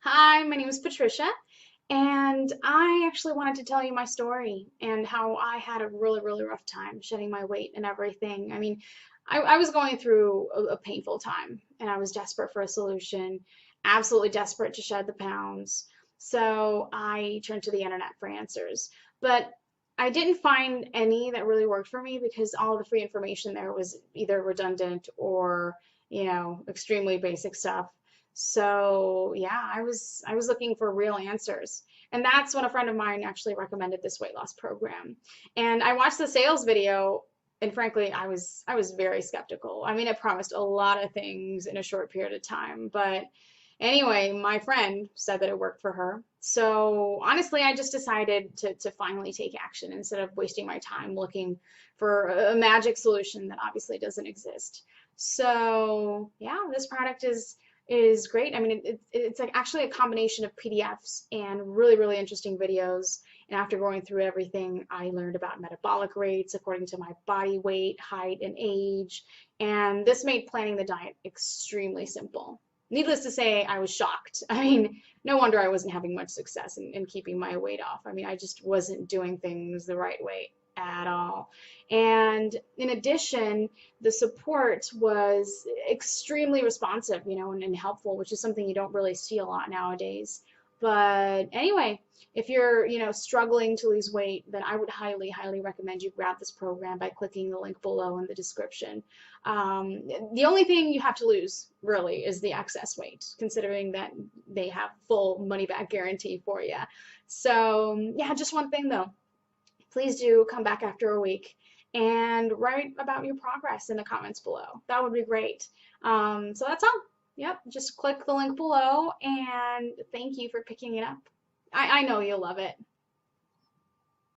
Hi, my name is Patricia, and I actually wanted to tell you my story and how I had a really rough time shedding my weight and everything. I was going through a painful time, and I was desperate for a solution, absolutely desperate to shed the pounds. So I turned to the internet for answers. But I didn't find any that really worked for me because all of the free information there was either redundant or, extremely basic stuff. So yeah, I was looking for real answers. And that's when a friend of mine actually recommended this weight loss program. And I watched the sales video and frankly, I was very skeptical. I mean, it promised a lot of things in a short period of time, but anyway, my friend said that it worked for her. So honestly, I just decided to finally take action instead of wasting my time looking for a magic solution that obviously doesn't exist. So yeah, this product is great. I mean, it's like actually a combination of PDFs and really interesting videos. And after going through everything, I learned about metabolic rates according to my body weight, height, and age. And this made planning the diet extremely simple. Needless to say, I was shocked. I mean, no wonder I wasn't having much success in keeping my weight off. I mean, I just wasn't doing things the right way at all. And in addition, the support was extremely responsive, and helpful, which is something you don't really see a lot nowadays. But anyway, if you're, struggling to lose weight, then I would highly recommend you grab this program by clicking the link below in the description. The only thing you have to lose, really, is the excess weight, considering that they have full money back guarantee for you. So, yeah, just one thing though. Please do come back after a week and write about your progress in the comments below. That would be great. So that's all. Yep, just click the link below and thank you for picking it up. I know you'll love it.